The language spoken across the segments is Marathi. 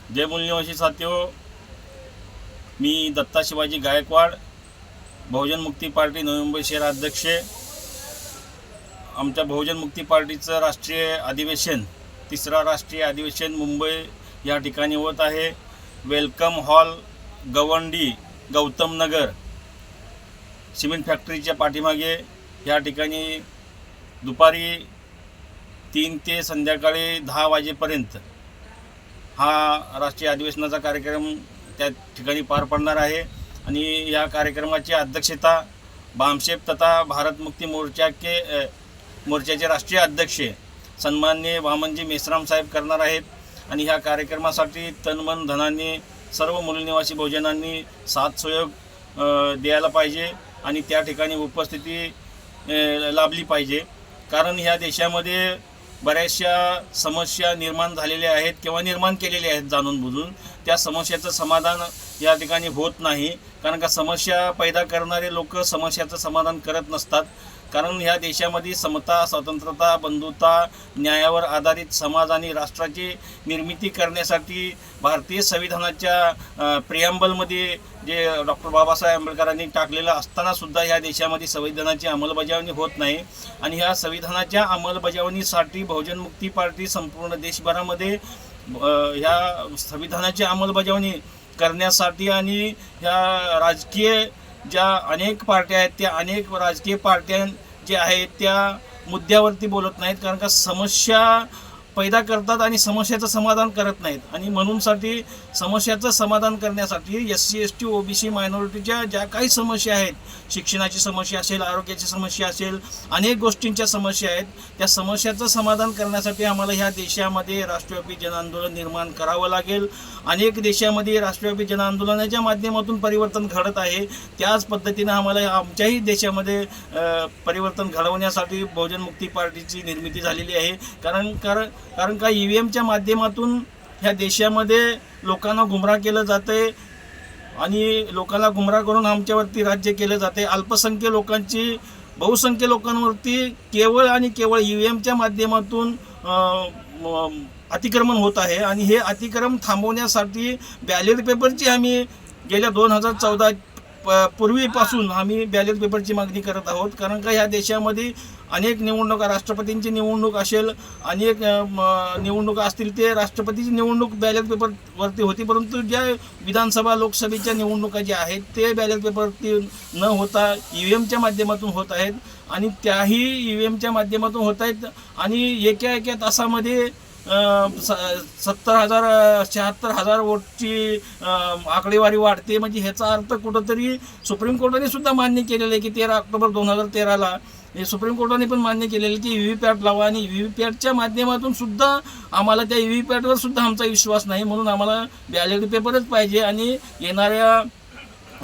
जय मूलनिवासी साथियो, मी दत्ता शिवाजी गायकवाड, बहुजन मुक्ती पार्टी नवी मुंबई शहर अध्यक्ष। आमच्या बहुजन मुक्ती पार्टीचं राष्ट्रीय अधिवेशन, तिसरा राष्ट्रीय अधिवेशन मुंबई या ठिकाणी होत आहे। वेलकम हॉल, गवंडी, गौतम नगर, सिमेंट फॅक्टरीच्या पाठीमागे या ठिकाणी दुपारी 3 ते संध्याकाळी 10 वाजेपर्यंत हा राष्ट्रीय अधिवेशनाचा कार्यक्रम त्या ठिकाणी पार पडणार आहे। आणि या कार्यक्रमाची अध्यक्षता बामशेप तथा भारत मुक्ती मोर्चाचे राष्ट्रीय अध्यक्ष सन्माननीय वामनजी मेश्राम साहेब करणार आहेत। आणि ह्या कार्यक्रमासाठी तनमन धनाने सर्व मूलनिवासी बहुजनांनी साथ सहयोग द्यायला पाहिजे आणि त्या ठिकाणी उपस्थिती लाभली पाहिजे। कारण ह्या देशामध्ये बऱ्याचशा समस्या निर्माण झालेल्या आहेत किंवा निर्माण केलेल्या आहेत जाणून बुजून। त्या समस्याचं समाधान या ठिकाणी होत नाही, कारण का समस्या पैदा करणारे लोक समस्याचं समाधान करत नसतात। कारण ह्या देशामध्ये समता, स्वतंत्रता, बंधुता, न्यायावर आधारित समाज आणि राष्ट्राची निर्मिती करण्यासाठी भारतीय संविधानाच्या प्रिॲम्बलमध्ये जे डॉक्टर बाबासाहेब आंबेडकरांनी टाकलेलं असतानासुद्धा ह्या देशामध्ये संविधानाची अंमलबजावणी होत नाही। आणि ह्या संविधानाच्या अंमलबजावणीसाठी बहुजन मुक्ती पार्टी संपूर्ण देशभरामध्ये ह्या संविधानाची अंमलबजावणी करण्यासाठी आणि ह्या राजकीय ज्या अनेक पार्ट्या आहेत त्या अनेक राजकीय पार्ट्या जे आहेत त्या मुद्द्यावरती बोलत नाहीत, कारण का समस्या पैदा करतात आणि समस्याचं समाधान करत नाहीत। आणि म्हणूनसाठी समस्याचं समाधान करण्यासाठी SC ST OBC मायनॉरिटीच्या ज्या काही समस्या आहेत, शिक्षणाची समस्या असेल, आरोग्याची समस्या असेल, अनेक गोष्टींच्या समस्या आहेत, त्या समस्याचं समाधान करण्यासाठी आम्हाला ह्या देशामध्ये राष्ट्रव्यापी जनआंदोलन निर्माण करावं लागेल। अनेक देशामध्ये राष्ट्रव्यापी जनआंदोलनाच्या माध्यमातून परिवर्तन घडत आहे, त्याच पद्धतीनं आम्हाला आमच्याही देशामध्ये परिवर्तन घडवण्यासाठी बहुजन मुक्ती पार्टीची निर्मिती झालेली आहे। कारण का EVMच्या माध्यमातून ह्या देशामध्ये लोकांना गुमराह केलं जाते आणि लोकांना गुमराह करून आमच्यावरती राज्य केलं जाते। अल्पसंख्य लोकांची बहुसंख्य लोकांवरती केवळ आणि केवळ EVMच्या माध्यमातून अतिक्रमण होत आहे। आणि हे अतिक्रमण थांबवण्यासाठी बॅलेट पेपरची आम्ही गेल्या 2014 पूर्वीपासून आम्ही बॅलेट पेपरची मागणी करत आहोत। कारण का ह्या देशामध्ये अनेक निवडणुका, राष्ट्रपतींची निवडणूक असेल, अनेक निवडणुका असतील, ते राष्ट्रपतीची निवडणूक बॅलेट पेपरवरती होती, परंतु ज्या विधानसभा लोकसभेच्या निवडणुका ज्या आहेत ते बॅलेट पेपरवरती न होता EVMच्या माध्यमातून होत आहेत। आणि त्याही EVMच्या माध्यमातून होत आहेत आणि एका तासामध्ये 70,000 76,000 वोटची आकडेवारी वाढते। म्हणजे ह्याचा अर्थ कुठंतरी सुप्रीम कोर्टाने सुद्धा मान्य केलेलं आहे की 13 ऑक्टोबर 2013ला हे सुप्रीम कोर्टाने पण मान्य केलेलं की EVPAT लावा। आणि EVPATच्या माध्यमातून सुद्धा आम्हाला त्या EVPATवर सुद्धा आमचा विश्वास नाही, म्हणून आम्हाला बॅलेट पेपरच पाहिजे। आणि येणाऱ्या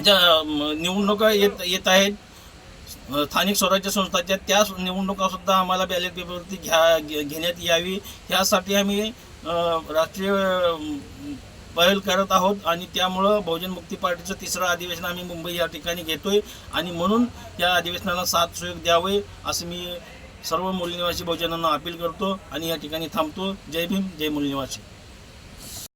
ज्या निवडणुका येत आहेत स्थानिक स्वराज्य संस्थांच्या, त्या निवडणुकासुद्धा आम्हाला बॅलेट पेपरवरती घेण्यात यावी, ह्यासाठी आम्ही राष्ट्रीय पहल करत आहोत। आणि त्यामुळं बहुजन मुक्ती पार्टीचं तिसरं अधिवेशन आम्ही मुंबई या ठिकाणी घेतोय आणि म्हणून या अधिवेशनाला साथ सहयोग द्यावे असं मी सर्व मूलनिवासी बहुजनांना अपील करतो आणि या ठिकाणी थांबतो। जय भीम, जय मूलनिवासी।